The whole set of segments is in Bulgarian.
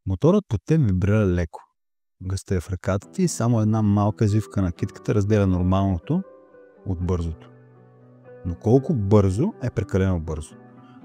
Моторът под теб вибрира леко. Гъста е в ръката ти и само една малка извивка на китката разделя нормалното от бързото. Но колко бързо е прекалено бързо.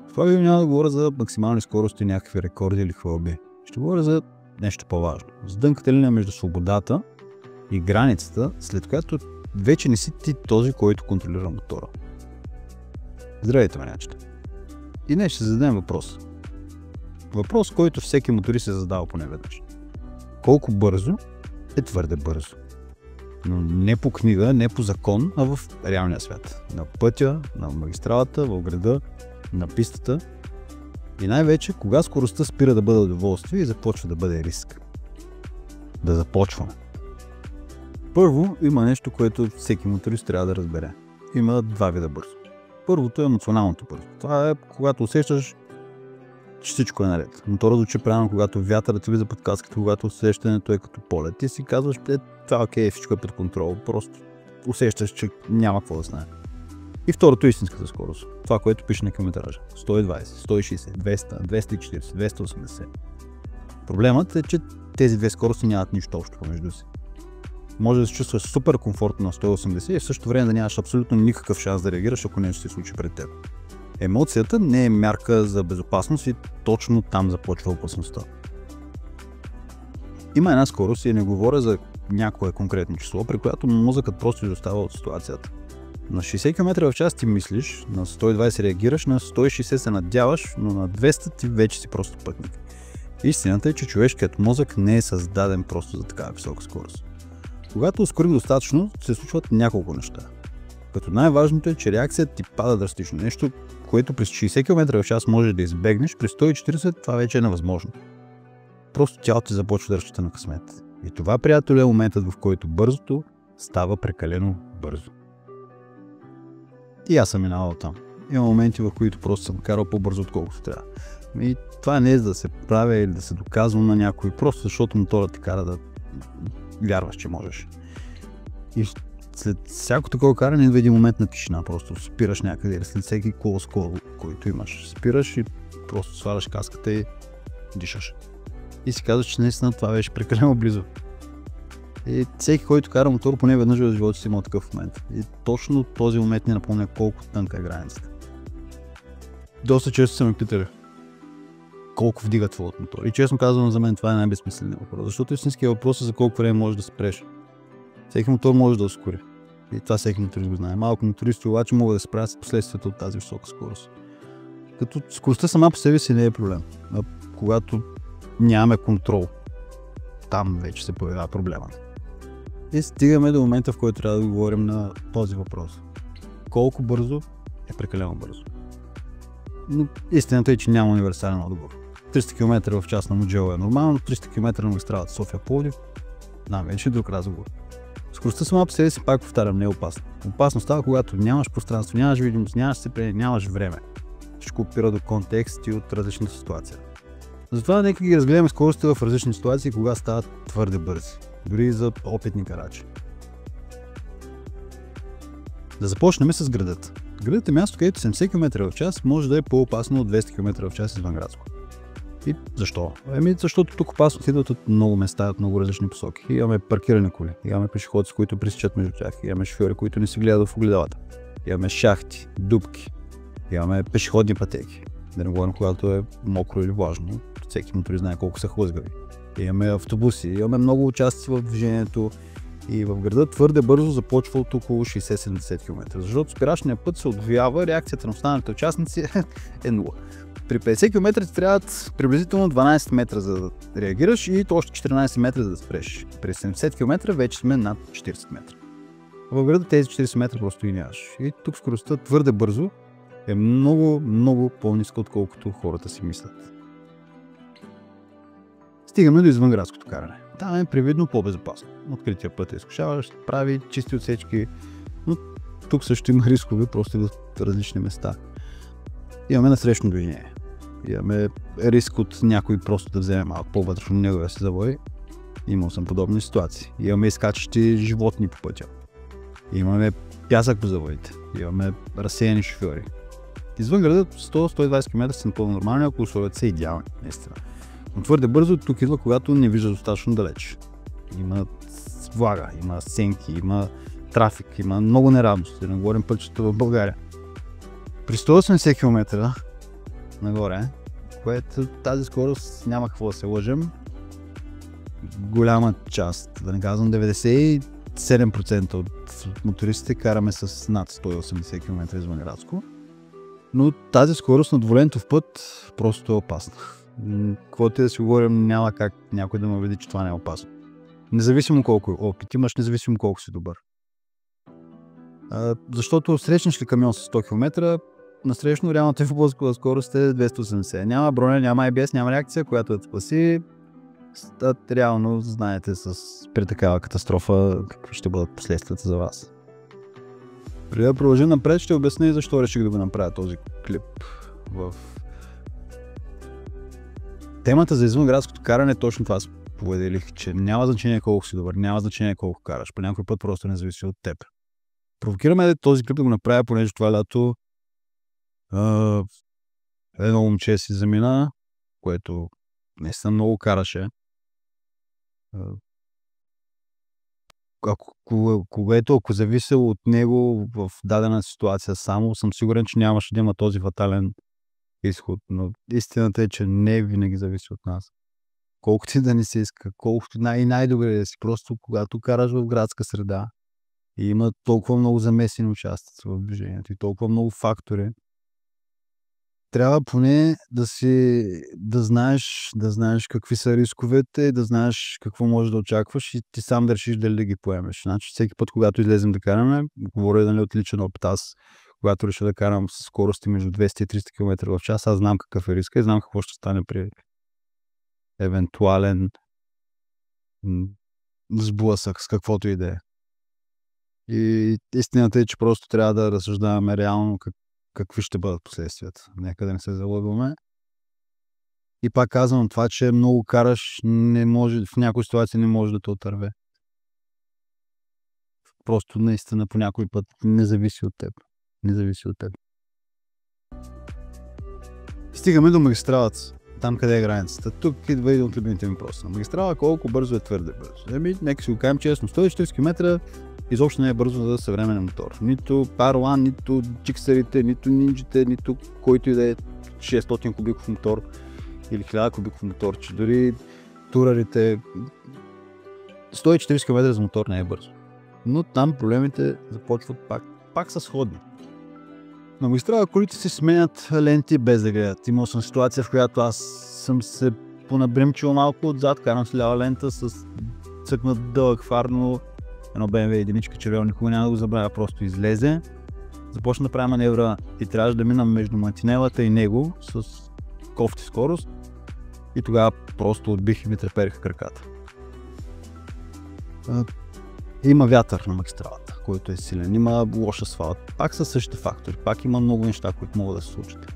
В това видео няма да говоря за максимални скорости, някакви рекорди или хвалби. Ще говоря за нещо по-важно. За дънката линия между свободата и границата, след която вече не си ти този, който контролира мотора. Здравейте, манячета! И днес ще зададем въпрос. Въпрос, който всеки моторист се задава поне веднъж. Колко бързо е твърде бързо? Но не по книга, не по закон, а в реалния свят. На пътя, на магистралата, в града, на пистата. И най-вече, кога скоростта спира да бъде удоволствие и започва да бъде риск. Да започваме. Първо, има нещо, което всеки моторист трябва да разбере. Има два вида бързо. Първото е емоционалното бързо. Това е когато усещаш, че всичко е наред. Моторът звучи правилно, когато вятърът влиза под каската, когато усещането е като полет. Ти си казваш, това е окей, всичко е под контрол. Просто усещаш, че няма какво да знае. И второто е истинската скорост. Това, което пише на километража. 120, 160, 200, 240, 280. Проблемът е, че тези две скорости нямат нищо общо помежду си. Може да се чувстваш супер комфортно на 180 и в същото време да нямаш абсолютно никакъв шанс да реагираш, ако нещо се случи пред теб. Емоцията не е мярка за безопасност и точно там започва опасността. Има една скорост и не говоря за някое конкретно число, при която мозъкът просто изостава от ситуацията. На 60 км в час ти мислиш, на 120 реагираш, на 160 се надяваш, но на 200 ти вече си просто пътник. Истината е, че човешкият мозък не е създаден просто за такава висока скорост. Когато ускорим достатъчно, се случват няколко неща. Като най-важното е, че реакцията ти пада драстично. Нещо, което през 60 км в час можеш да избегнеш, при 140 това вече е невъзможно. Просто тялото ти започва да разчита на късмет. И това, приятел, е моментът, в който бързото става прекалено бързо. И аз съм минавал там. Има моменти, в които просто съм карал по-бързо, отколкото трябва. И това не е за да се правя или да се доказвам на някой, просто защото моторът те кара да вярваш, че можеш. И след всяко такова каране идва един момент на тишина, просто спираш някъде или след всеки close call, който имаш. Спираш и просто сваляш каската и дишаш. И си казваш, че наистина това беше прекалено близо. И всеки, който кара мотор, поне веднъж в живота си има такъв момент. И точно този момент ни напомня колко тънка е границата. Доста често са ме питали колко вдига твоят мотор. И честно казвам, за мен това е най-безсмисленият въпрос. Защото истинският въпрос е за колко време можеш да спреш. Всеки мотор може да ускори. И това всеки моторист го знае. Малко мотористи обаче могат да се справят с последствията от тази висока скорост. Като скоростта сама по себе си не е проблем. А когато нямаме контрол, там вече се появява проблема. И стигаме до момента, в който трябва да говорим на този въпрос. Колко бързо е прекалено бързо? Но истината е, че няма универсален отговор. 300 км в час на Mugello е нормално, 300 км на магистралата София-Пловдив вече друг разговор. Скоростта сама по себе си, пак повтарям, не е опасна. Опасно става, когато нямаш пространство, нямаш видимост, нямаш сцепление, нямаш време. Всичко опира до контекст и от различната ситуация. Затова нека ги разгледаме скоростите в различни ситуации, кога стават твърде бързи. Дори и за опитни карачи. Да започнем с градът. Градът е място, където 70 км в час може да е по-опасно от 200 км в час извънградско. И защо? Защото тук опасност идват от много места, от много различни посоки. Имаме паркирани коли, имаме пешеходци, които пресичат между тях, имаме шофьори, които не си гледат в огледалата. Имаме шахти, дупки, имаме пешеходни пътеки. Да не говорим, когато е мокро или влажно. Всеки моторист знае колко са хлъзгави. Имаме автобуси, имаме много участъци в движението и в града твърде бързо започва от около 60-70 км. Защото спирачният път се отвоява, реакцията на останалите участници е 0. При 50 км ти трябват приблизително 12 метра за да реагираш и още 14 метра за да спреш. При 70 км вече сме над 40 метра. В града тези 40 метра просто и нямаш. И тук скоростта твърде бързо е много по-ниска, отколкото хората си мислят. Стигаме до извънградското каране. Там е привидно по-безопасно. Открития път е изкушаващ, прави чисти отсечки, но тук също има рискове просто в различни места. Имаме насрещно движение. Имаме риск от някой просто да вземе малко по-вътрешно неговия си завой. Имал съм подобни ситуации. Имаме изкачащи животни по пътя. Имаме пясък по завоите. Имаме разсеяни шофьори. Извън града 100-120 км са напълно нормални, ако условията са идеални, наистина. Но твърде бързо тук идва, когато не вижда достатъчно далеч. Има влага, има сенки, има трафик, има много неравност. Да не говорим пътчета в България. При 180 км нагоре, което тази скорост няма какво да се лъжем, голяма част, да не казвам 97% от мотористите караме с над 180 км извън градско. Но тази скорост на двулентов път просто е опасна. Каквото и да си говорим, няма как някой да ме убеди, че това не е опасно. Независимо колко опит имаш, независимо колко си добър. Защото срещнеш ли камион с 100 км, насрещно реалната блъскова скорост е 280. Няма броня, няма ABS, няма реакция, която да те спаси. Реално знаете при такава катастрофа какви ще бъдат последствията за вас. Преди да продължим напред, ще обясня и защо реших да го направя този клип. В темата за извънградското каране точно това споделих, че няма значение колко си добър, няма значение колко караш, по някой път просто не зависи от теб. Провокираме този клип да го направя, понеже това лято едно момче си замина, което наистина много караше. Ако зависело от него в дадена ситуация само, съм сигурен, че нямаше да има този фатален изход. Но истината е, че не винаги зависи от нас. Колкото и да не се иска, колкото най-добре да си, просто когато караш в градска среда и има толкова много замесени участъци в движението и толкова много фактори, трябва поне да знаеш какви са рисковете, да знаеш какво можеш да очакваш и ти сам да решиш дали да ги поемеш. Значи всеки път, когато излезем да караме, говоря от личен опит, аз когато реша да карам с скорости между 200 и 300 км в час, аз знам какъв е риска и знам какво ще стане при евентуален сблъсък с каквото и да е. И истината е, че просто трябва да разсъждаваме реално какви ще бъдат последствията. Нека да не се залъгваме. И пак казвам, това, че много караш, в някои ситуации не може да те отърве. Просто наистина по някой път не зависи от теб. Не зависи от теб. Стигаме до магистралата. Там къде е границата. Тук идва един от любимите ми въпроси. Магистрала колко бързо е твърде бързо? Нека си го кажем честно. 140 км изобщо не е бързо за съвременен мотор. Нито Паролан, нито джиксерите, нито нинджите, нито който и да е 600 кубиков мотор или 1000 кубиков мотор, че дори турарите 140 км за мотор не е бързо. Но там проблемите започват пак са сходни. На магистрала колите се сменят ленти без да гледат. Имал съм ситуация, в която аз съм се понабремчил малко отзад, карам с лява лента с цъкнат дълъг фар, но едно BMW единичка червено никога няма да го забравя, просто излезе. Започна да правя маневра и трябваше да мина между мантинелата и него с кофти скорост и тогава просто отбих и ми трепериха краката. Има вятър на магистралата, който е силен, има лош асфалт, пак са същите фактори, пак има много неща, които могат да се случат.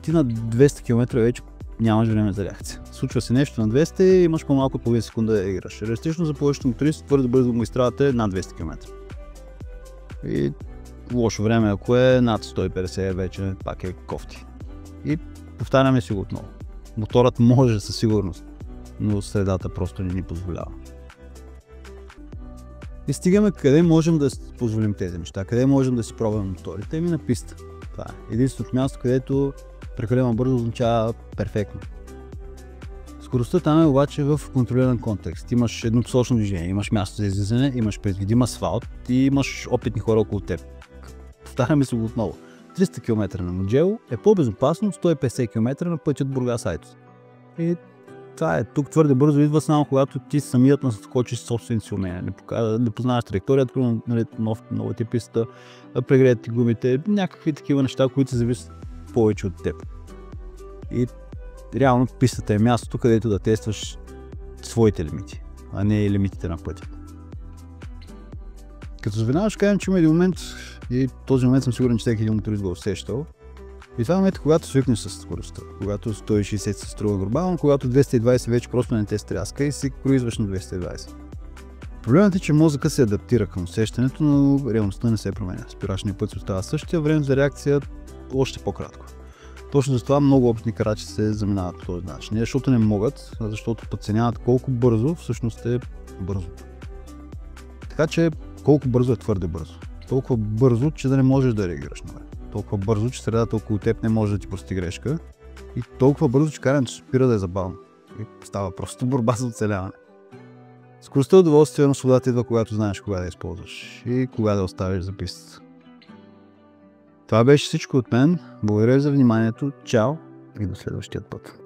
Ти на 200 км вече нямаш време за реакция. Случва се нещо на 200 и имаш по-малко от половина секунда да играш. Реалистично за повечето мотористи твърде бързо магистралата е над 200 км. И лошо време, ако е над 150 вече пак е кофти. И повтаряме си го отново. Моторът може със сигурност, но средата просто не ни позволява. И стигаме къде можем да си позволим тези неща, къде можем да си пробваме моторите, на писта. Това е единственото място, където прекалено бързо означава перфектно. Скоростта там е обаче в контролиран контекст. Имаш еднопосочно движение, имаш място за излизане, имаш предвидим асфалт и имаш опитни хора около теб. Повтаряме се го отново. 300 км на Mugello е по-безопасно от 150 км на пътят Бургас-Айтос. И това е. Тук твърде бързо идва само когато ти самият наскочиш собствените си умения. Не познаваш траекторията, нова ти писта, прегреят ти гумите, някакви такива неща, които се зависят повече от теб. И реално пистата е мястото, където да тестваш своите лимити, а не лимитите на пътя. Като завинаваш, ще кажем, че има един момент, и този момент съм сигурен, че всеки един моторист го усещал. И това е момент, когато свикнеш с скоростта, когато 160 се струва глобално, когато 220 вече просто не те стряска и си круизваш на 220. Проблемът е, че мозъка се адаптира към усещането, но реалността не се променя. Спирачният път си остава същия, време за реакция още по-кратко. Точно за това много опитни карачи се заминават по този начин. Не защото не могат, а защото подценяват колко бързо всъщност е бързото. Така че колко бързо е твърде бързо. Толкова бързо, че да не можеш да реагираш на време. Толкова бързо, че средата около теб не може да ти прости грешка. И толкова бързо, че карането спира да е забавно. И става просто борба за оцеляване. Скоростта, удоволствие на свободата идва, когато знаеш кога да я използваш и кога да оставиш за пистата. Това беше всичко от мен. Благодаря за вниманието. Чао и до следващия път.